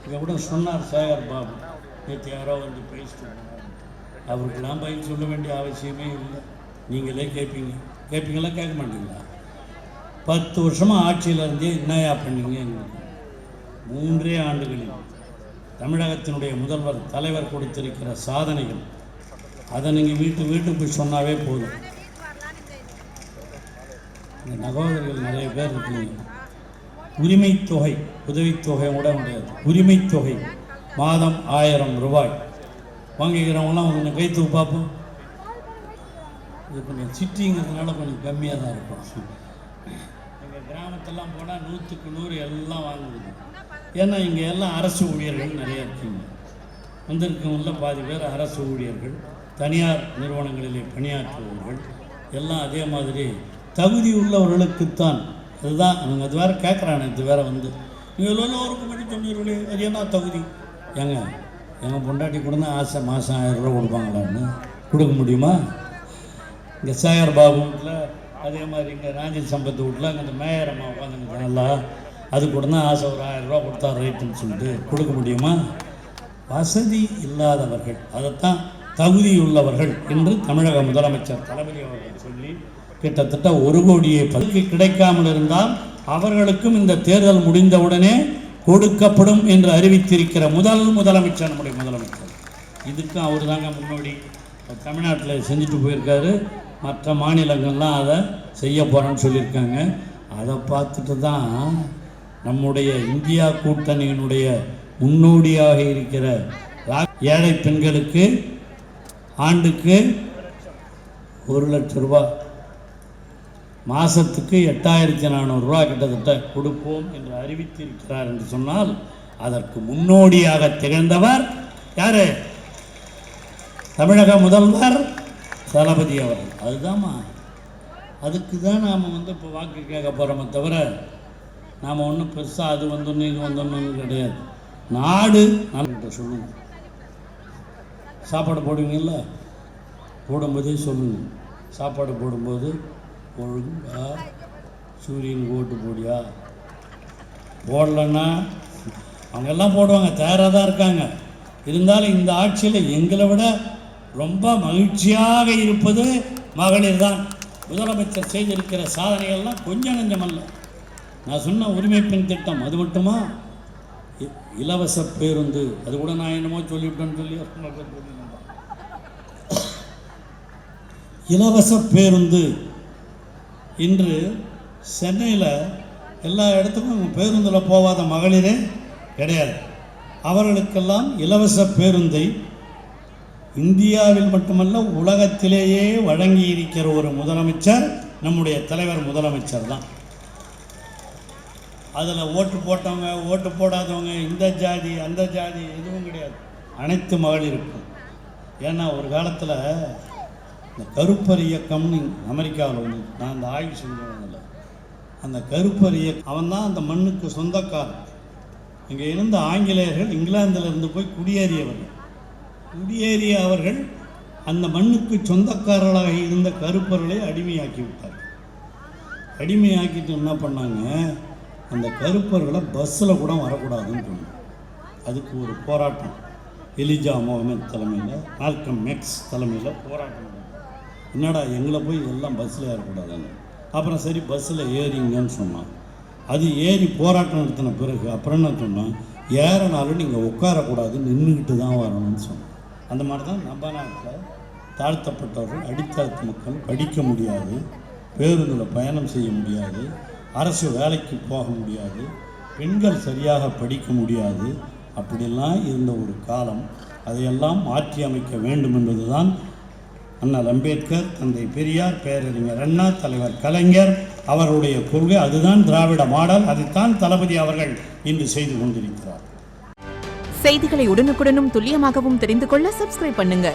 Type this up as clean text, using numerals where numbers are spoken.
இங்கே கூட சொன்னார் சேகர் பாபு, நேற்று யாரோ வந்து பேசிட்டு அவருக்கெல்லாம் பதில் சொல்ல வேண்டிய அவசியமே இல்லை. நீங்களே கேட்பீங்களா கேட்க மாட்டீங்களா? 10 வருஷமாக ஆட்சியில் இருந்தே என்னையா பண்ணீங்க எங்களுக்கு? 3 ஆண்டுகளில் தமிழகத்தினுடைய முதல்வர் தலைவர் கொடுத்திருக்கிற சாதனைகள், அதை நீங்கள் வீட்டுக்கு போய் சொன்னாவே போதும். இந்த நகோதரிகள் நிறைய பேர் இருக்கீங்க. உரிமை தொகை, உதவித்தொகை கூட முடியாது, உரிமை தொகை மாதம் 1000 ரூபாய் வாங்கிக்கிறவங்களாம் கொஞ்சம் கைத்துக்கு பார்ப்போம். இது கொஞ்சம் சிட்டிங்கிறதுனால கொஞ்சம் கம்மியாக தான் இருக்கும். எங்கள் கிராமத்தெல்லாம் போனால் 100க்கு 100 எல்லாம் வாங்குது. ஏன்னா இங்கே எல்லாம் அரசு ஊழியர்கள் நிறைய இருக்கீங்க. வந்திருக்கவங்கள பாதி பேர் அரசு ஊழியர்கள், தனியார் நிறுவனங்களிலே பணியாற்றுபவர்கள் எல்லாம் அதே மாதிரி தகுதி உள்ளவர்களுக்குத்தான். அதுதான் அவங்க அது வேறு கேட்குறானே, இது வேறு வந்து நீங்கள் எல்லோரும் பண்ணி சொன்னீர்களே அது என்ன தகுதி? எங்கள் பொண்டாட்டி கொடுங்க ஆசை மாதம் 1000 ரூபா கொடுப்பாங்களான்னு கொடுக்க முடியுமா? இங்கே சேகர் பாபு வீட்டில் அதே மாதிரி இங்கே ராஜில் சம்பத் வீட்டில் அங்கே இந்த மேயர் அம்மா உட்காந்துங்க நல்லா அது கொடுங்க ஆசை ஒரு 1000 ரூபா கொடுத்தா ரைட்டுன்னு சொல்லிட்டு கொடுக்க முடியுமா? வசதி இல்லாதவர்கள், அதைத்தான் தகுதி உள்ளவர்கள் என்று தமிழக முதலமைச்சர் தளபதி அவர்கள் சொல்லி கிட்டத்தட்ட 1 கோடியை பதவி கிடைக்காமல் இருந்தால் அவர்களுக்கும் இந்த தேர்தல் முடிந்தவுடனே கொடுக்கப்படும் என்று அறிவித்திருக்கிற முதலமைச்சர் நம்முடைய முதலமைச்சர். இதுக்கும் அவர் தாங்க முன்னோடி. தமிழ்நாட்டில் செஞ்சுட்டு போயிருக்காரு, மற்ற மாநிலங்கள்லாம் அதை செய்ய போகிறேன்னு சொல்லியிருக்காங்க. அதை பார்த்துட்டு தான் நம்முடைய இந்தியா கூட்டணியினுடைய முன்னோடியாக இருக்கிற ஏழை பெண்களுக்கு ஆண்டுக்கு 1 லட்சம் ரூபாய், மாதத்துக்கு 8400 ரூபா கிட்டத்தட்ட கொடுப்போம் என்று அறிவித்திருக்கிறார் என்று சொன்னால் அதற்கு முன்னோடியாக திகழ்ந்தவர் யார்? தமிழக முதல்வர் தளபதி அவர்கள். அதுதான்மா, அதுக்கு தான் நாம் இப்போ வாக்கு கேட்க போகிறோமே தவிர நாம் ஒன்றும் பெருசாக அது வந்தோன்னு இது வந்தோன்னு கிடையாது. நாடு நான் சொல்லுங்க, சாப்பாடு போடுவீங்கல்ல, போடும்போதே சொல்லுங்க, சாப்பாடு போடும்போது ஒழுங்கா சூரியனுக்கு ஓட்டு போடியா, போடலன்னா அவங்கெல்லாம் போடுவாங்க, தயாராக தான் இருக்காங்க. இருந்தாலும் இந்த ஆட்சியில் எங்களை விட ரொம்ப மகிழ்ச்சியாக இருப்பது மகளிர் தான். முதலமைச்சர் செய்திருக்கிற சாதனைகள்லாம் கொஞ்சம் நஞ்சமல்ல. நான் சொன்ன உரிமை பெண் திட்டம் அது மட்டுமா? இலவச பேருந்து, அது கூட நான் என்னமோ சொல்லிவிட்டேன்னு சொல்லி இலவச பேருந்து இன்று சென்னையில் எல்லா இடத்துக்கும் பேருந்தில் போகாத மகளிரே கிடையாது. அவர்களுக்கெல்லாம் இலவச பேருந்தை இந்தியாவில் மட்டுமல்ல உலகத்திலேயே வழங்கி இருக்கிற ஒரு முதலமைச்சர் நம்முடைய தலைவர் முதலமைச்சர் தான். அதில் ஓட்டு போட்டவங்க ஓட்டு போடாதவங்க, இந்த ஜாதி அந்த ஜாதி எதுவும் கிடையாது, அனைத்து மகளிருக்கும். ஏன்னா ஒரு காலத்தில் இந்த கருப்பர் இயக்கம்னு அமெரிக்காவில் வந்து நான் அந்த ஆய்வு செஞ்சவங்கள, அந்த கருப்பர் இயக்கம் அவன் தான் அந்த மண்ணுக்கு சொந்தக்காரன். இங்கே இருந்த ஆங்கிலேயர்கள் இங்கிலாந்திலிருந்து போய் குடியேறிய அவர்கள் அந்த மண்ணுக்கு சொந்தக்காரர்களாக இருந்த கருப்பர்களை அடிமையாக்கி விட்டார்கள். அடிமையாக்கிட்டு என்ன பண்ணாங்க, அந்த கருப்பர்களை பஸ்ஸில் கூட வரக்கூடாதுன்னு சொன்னாங்க. அதுக்கு ஒரு போராட்டம் எலிஜா முகமது தலைமையில், மால்கம் எக்ஸ் தலைமையில் போராட்டம். என்னடா எங்களை போய் எல்லாம் பஸ்ஸில் ஏறக்கூடாதுன்னு. அப்புறம் சரி பஸ்ஸில் ஏறிங்கன்னு சொன்னான். அது ஏறி போராட்டம் நடத்தின பிறகு அப்புறம் என்ன சொன்னால், ஏறனாலும் நீங்கள் உட்காரக்கூடாது, நின்றுக்கிட்டு தான் வரணும்னு சொன்னோம். அந்த மாதிரி தான் நம்ம நாட்டில் தாழ்த்தப்பட்டவர்கள், அடித்தளத்து மக்கள் படிக்க முடியாது, பேருந்தில் பயணம் செய்ய முடியாது, அரசு வேலைக்கு போக முடியாது, பெண்கள் சரியாக படிக்க முடியாது, அப்படிலாம் இருந்த ஒரு காலம். அதையெல்லாம் மாற்றி அமைக்க வேண்டும் என்பது தான் அண்ணல் அம்பேத்கர், தந்தை பெரியார், பேரறிஞர் அண்ணா, தலைவர் கலைஞர் அவருடைய கொள்கை. அதுதான் திராவிட மாடல். அதைத்தான் தளபதி அவர்கள் இன்று செய்து கொண்டிருக்கிறார். செய்திகளை உடனுக்குடனும் துல்லியமாகவும் தெரிந்து கொள்ள சப்ஸ்கிரைப் பண்ணுங்க.